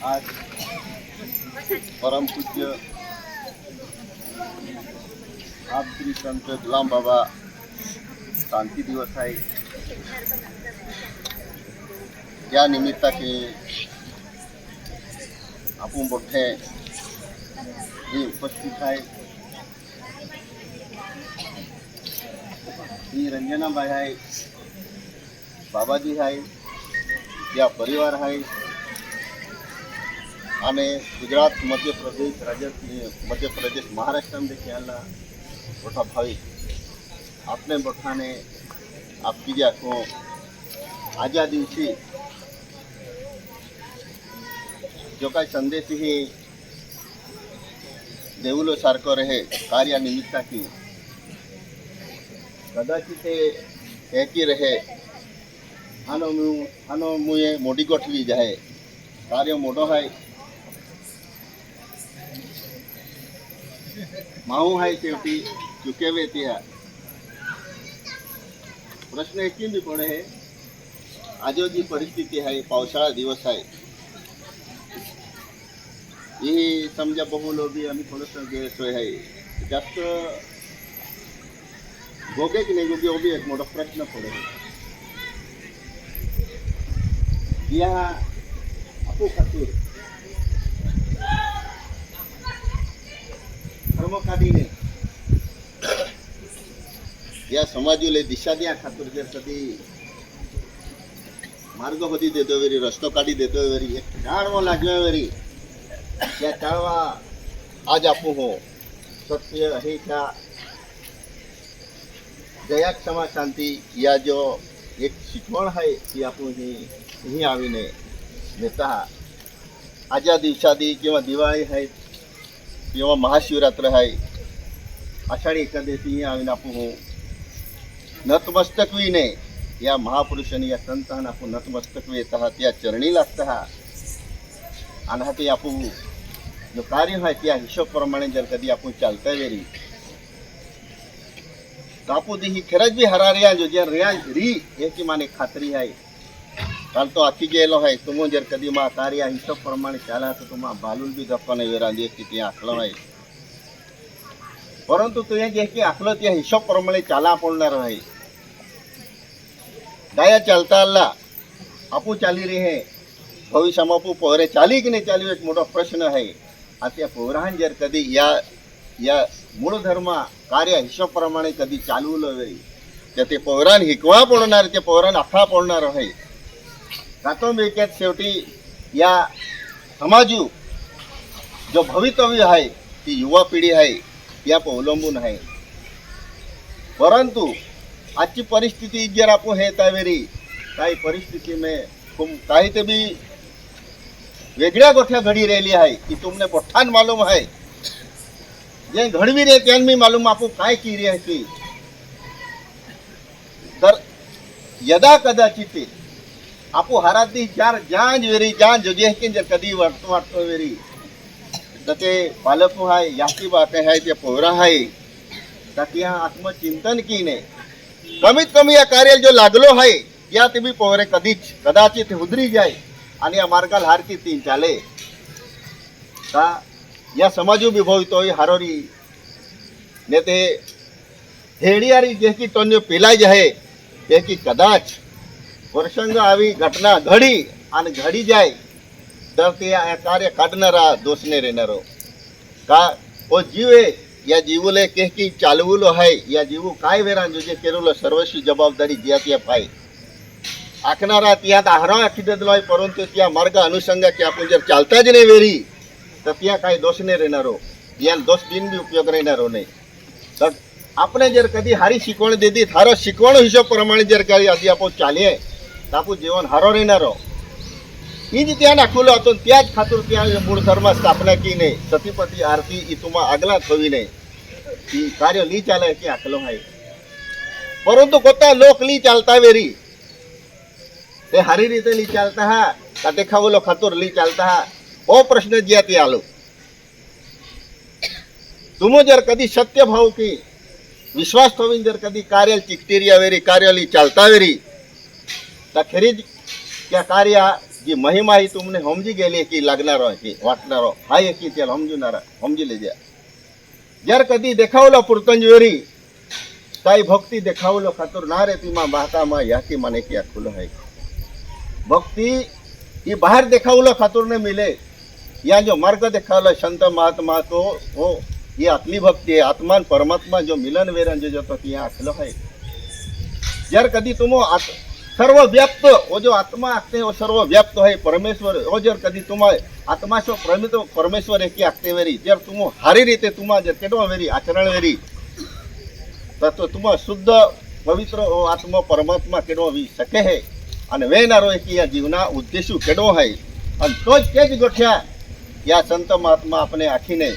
आज परम पूज्य आप श्री संत गुलाम बाबा शांती दिवस आहे. या निमित्ताने आपण मोठे ही उपस्थित आहे. ही रंजनाबाई आहे, बाबाजी आहे, या परिवार आहे અને ગુજરાત મધ્યપ્રદેશ મધ્યપ્રદેશ મહારાષ્ટ્ર देखील याला मोठा भाविक आपने मोठाने आपकी ज्या को आजच्या दिवशी जो काही संदेश ही देऊलो सारखं रहे कार्यानिमित्ताची कदाचित ते एकी रहे आनो मुये मोठी गोठवी जाय कार्य मोठो आहे. माऊ आहे शेवटी चुकेवे त्या प्रश्न एक बी पडे है. आजो जी परिस्थिती आहे, पावसाळा दिवस आहे, ही समजा बहुलो बी आम्ही थोडंसं गैरसोय आहे. जास्त गोगे की नाही गोगे वो भी एक मोठा प्रश्न पडे है. या आपू खातूर धर्मकादीने या समाजूले दिशा द्या खातूर जर कधी मार्ग होती देतो वेरी रस्तो काढी देतो वेरी एक टाळवा लागल्या वेरी या टाळवा आज आपू हो सत्य हे त्या जया क्षमा शांती या जो एक शिकवण आहे ती आपण ही आवीने नेता आजच्या दिवसादी किंवा दिवाळी आहे किंवा महाशिवरात्र आहे, आषाढी एकादशी ही आवीने आपण हो नतमस्तक विने या महापुरुषांनी या संतांना आपण नतमस्तक येत आहात, या चरणी लागत आहात आणि हा ते आपण जो कार्य आहे त्या हिशोबप्रमाणे जर कधी आपण चालता वेरी कापू दी ही खरंच बी हरारिया जो जर रियाज री याची माने खात्री आहे. काल तो आखी गेलो आहे तुम जर कधी मा कार्य हिशोबप्रमाणे चाला तर तुम्हा बालूल बी गप्पा नाही वेरांदी किती आखलं आहे. परंतु तो जे की आखलं त्या हिशोबप्रमाणे चाला पडणार आहे. दया चलता अल्लाह आपू चाली रही है भविष्य आपू पोरे चाली की नहीं चाली एक मोठा प्रश्न है. आता पोरान जर कधी या मूळ धर्म कार्य हिशोबप्रमाणे कधी चालवलं वेळी तर ते पोरान हिकवा पडणार, ते पोरान आखा पडणार आहे. प्राथमिक शेवटी या समाजू जो भवितव्य आहे ती युवा पिढी आहे या अवलंबून आहे. परंतु आजची परिस्थिती जर आपण हे त्यावेळी काही परिस्थिती में काही ते बी वेगळ्या गोठ्या घडी राहिली आहे की तुमने मोठान मालूम आहे जे घडवी रे त्यांनी मालूम आपण काय केली आहे ती. तर यदा कदाचित आपू हराती चार जांज वेरी जांज जो जे जर कधी वाटतो वेरी तर ते पालक आहे याची बात आहे ते पोरा आहे ताकि हा आत्मचिंतन कीने कमीत कमी या कार्याला जो लागलो आहे या ते बी पोरे कदाचित उधरी जाय आणि या मार्गाला हारती तीन चाले का या समाजू बी भवितोय हारोरी ने ते हेडियारी जे की टोन्यो पिलाय आहे ते की कदाच वर्षंग आवी घटना घडी आणि घडी जाय तर ते कार्य काढणारा दोष नाही राहणारो का ओ जीवे या जीवले के की चालवलो आहे या जीव काय वेरा जो जे केलेलो सर्वस्वी जबाबदारी ज्या त्या पाय आखणारा त्यात आहारा आखी देतलो आहे. परंतु त्या मार्ग अनुषंगाची आपण जर चालताच नाही वेरी तर त्या काही दोष नाही राहणारो, या दोष दिन बी उपयोग राहणारो नाही. तर આપણે जर कधी हारी शिकवण देती हारो शिकवण हिशोबप्रमाणे जर काही आधी आपण चालीये तर आपण जीवन हारो राहणारो ही जी त्या दाखवलं होतं त्याच खातूर त्या मूळ धर्म स्थापना की नाही. सतीपती आरती ही तुम्हा आगलाच हवी नाही ती कार्य ली चालाय की आखलो आहे. परंतु कोणता लोक ली चालता वेरी ते हारी रीते ली चालता हा का ते खावलो खातूर ली चालता हा ओ प्रश्न ज्या ते आलो. तुम जर कधी सत्य भाव की विश्वास ठेवून जर कधी कार्य चिकटेरिया वेरी कार्याली चालता वेरी तर खरीच त्या कार्या जी महिमा ही तुमने समजी गेली की लागणारो की वाटणारो हाय की त्याला समजूनारा समजी लेजा जर कधी देखावलो पुरतंजवेरी ताई भक्ति देखावलो खातर ना रे तीमा बाता मा याकी माने की आखुलो है भक्ति ये बाहर देखावलो खातर ने मिले या जो मार्ग देखावलो संत महात्मा तो वो ये आतली भक्ति है आत्मा परमात्मा जो मिलन वेरन जो तो यहाँ आखलो है जर कधी तुम सर्व व्याप्त वो जो आत्मा आखते हैं वो सर्व व्याप्त है परमेश्वर वो जर कधी तुम आत्मा सो परमेश्वर है की आखते वेरी जर तुम हारी रीते तुम जर केटो वेरी आचरण वेरी तो तुम शुद्ध पवित्र आत्मा परमात्मा केडो वी सके है અને વેનારો કે આ જીવના ઉદ્દેશો કેડો है અને તો જ કે જ ગોઠ્યા या संत महात्मा अपने आखीने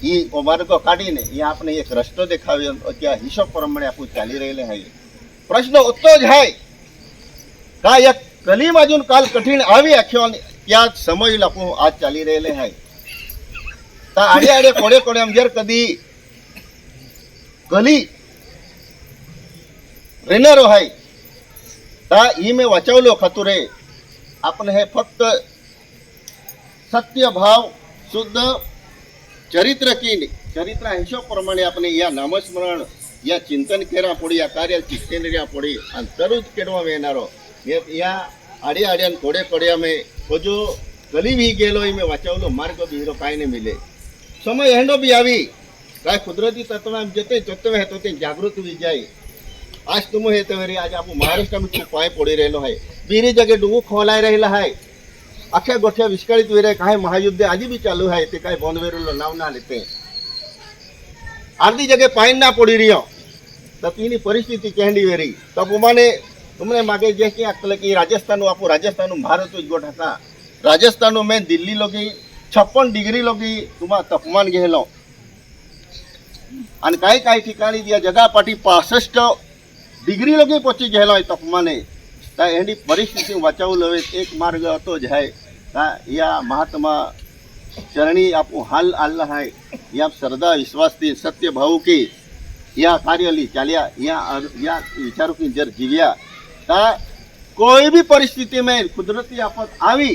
ई मार्ग काढीने या आपने एक रस्तो देखाव्यो त्या हिशोब प्रमाणे आपण चाली रहेले आहे प्रश्न उतो ज है का एक कलीम अजून काल कठीण आवी आख्यो त्या समय आपण आज चाली रहेले आहे ता आडे आडे कोडे कोडे जर कधी कली रेनारो है ता ई में वाचवलो खतुरे आपण हे फक्त सत्य भाव शुद्ध चरित्र की चरित्र हिशोब प्रमाणे अपने या नामस्मरण या चिंतन केरा पड़ी या कार्य चिंतन पड़ी आणि तरुज केडवा वेनारो या आड़े आड़ियान कोड़े कोड़िया में वो जो गली भी गेलो में वाचावलो मार्ग भी हीरो काई ने मिले समय हेंडो भी आवी काय कुदरती तत्व में जते तत्व है तो ते जागृत भी जाए आज तुम हे तो वेरी आज आपू महाराष्ट्र में खूब पाए पड़ी रहेलो है बीरी जगह डूबू खोलाय रहेला है अख्या गोठ्या विस्कळीत वेरे काय महायुद्ध आजी भी चालू है ते काय बोनवेरुलो नाव ना लेते आधी जगह पाइन ना पड़ी रही तो तीनी परिस्थिति कहली वेरी तब उमाने तुमने मागे जे कि अकल की राजस्थान आपू राजस्थान भारत गोठा था राजस्थान में दिल्ली लोगी 56 डिग्री लोगी तुम्हा तापमान गेलो आणि काही काही ठिकाणी या जगापाठी 65 डिग्री लोगी पहुंची गेलो तापमाने ता एंडी परिस्थिति बचाव लवे एक मार्ग तो जाए या महात्मा चरणी आपू हाल आल्ला है या श्रद्धा विश्वास थी सत्य भाव की या कार्यली चालिया या विचारों की जर जीविया ता कोई भी परिस्थिति में कुदरती आफत आवी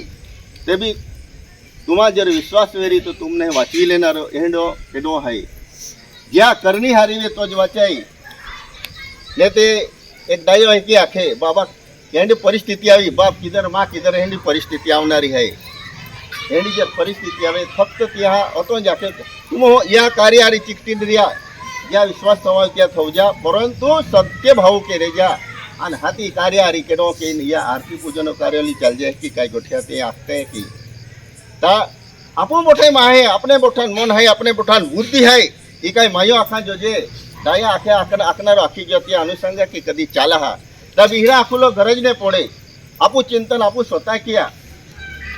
ते भी तुम्हारा जर विश्वास वेरी तो तुमने वाचवी लेना एंडो केडो है ज्या करनी हारी वे तो ज वाचाई लेते एक डायो है कि आखे बाबा एंडी परिस्थिति आई बाप किधर माँ किधर एंडी परिस्थिति आवनारी है एंडी जर परिस्थिति आवे फक्त त्या अतो जाके तुम या कार्यारी चिकटीन रिया या विश्वास समाज त्या थौजा परंतु सत्य भाव के रेजा अन हाथी कार्यारी केडो के या आरती पूजन कार्याली चल जाए कि काय गोठिया ते आखते की ता आपो मोठे माहे अपने बोठान मन है अपने बोठान बुद्धि है ई काय मायो आखा जोजे दाया आखे आखनारो आखी जो त्या अनुसंग की कदी चाला हा तब हीरा आखुलो गरज ने पड़े आपू चिंतन आपू स्वतः किया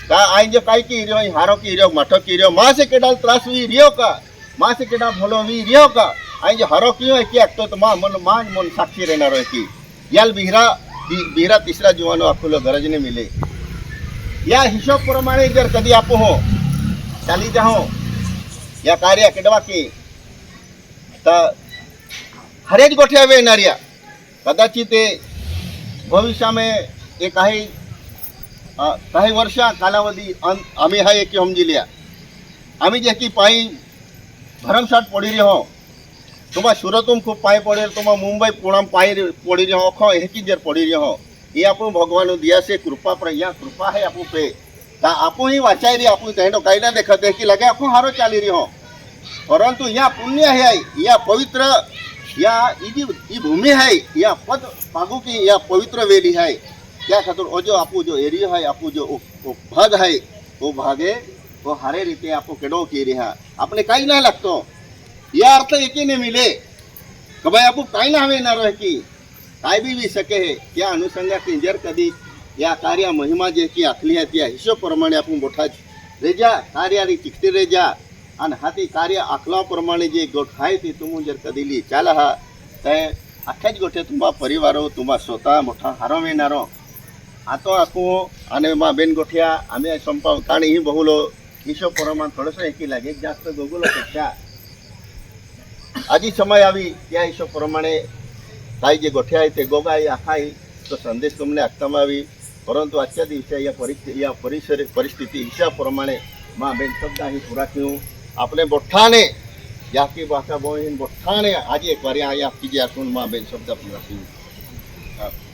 का आई जो काई की रियो हारो की रियो मठो की रियो माँ से केडाल त्रास हुई रियो का माँ से केडा भलो हुई रियो का आई जो हारो क्यों है कि तो माँ मन साक्षी रहना रहे की याल बिहरा तीसरा जुवानो आखुलो गरज ने मिले या हिशोब प्रमाणे जर कदी आपू हो चाली जाओ या कार्य केडवा की हरेज गोठ्या वे नारिया कदाचित भविष्य में एक काही वर्षा कालावधी आम्ही हा एक समजी लिया आम्ही जे की पायी भरमसाट पड़ी रही हो तुम्हारा सूरत खूब पाए पड़े तुम्हारा मुंबई पुणे पाई पड़ी रही हो अखो एक जर पड़ी रही हो ये आप भगवान दिया से कृपा पर यहाँ कृपा है आपू पे आपू ही वाचाई रही आपू तो कहीं ना देखते कि लगे आपको हारो चाली रही हो परंतु यहाँ पुण्य है या पवित्र या ई भूमि है या पद पागु की या पवित्र वेली है क्या खातर वो जो आपू जो एरिया है आपू जो भाग है वो भागे वो हरे रीते आपको केडो की रहा आपने कहीं ना लगतो या अर्थ एक ही नहीं मिले कि भाई आपको कहीं ना हमें ना रहे कि काय भी सके है क्या अनुसंगा की जर कदी या कार्य महिमा जे की आखली है त्या हिशोब प्रमाणे आपण मोठा रेजा कार्यारी चिकटी रेजा आणि हाती कार्य आखला प्रमाणे जे गोठाय ते तुम जर कदीली चाला हा ते अख्याच गोठे तुम्हा परिवारो तुम्हा स्वतः मोठा हारो येणारो आतो आखू आणि मा बेन गोठ्या आम्ही संपाव कारण ही बहुलो हिशोब प्रमाण थोडंसं एकी लागे जास्त गोगुलो पेक्षा आजी समय आवी त्या हिशोब प्रमाणे काही जे गोठ्या आहे ते गोगाई आखाई तो संदेश तुमने आखतामा आवी परंतु आजच्या दिवशी या परिस्थिती हिशाप्रमाणे मा बेन शब्द ही पुरा ठेवून आपले बोठाने या की भाषा बोईन बोठाने आज एक वारी या की जे आतून मा बेन शब्द पुरा ठेवून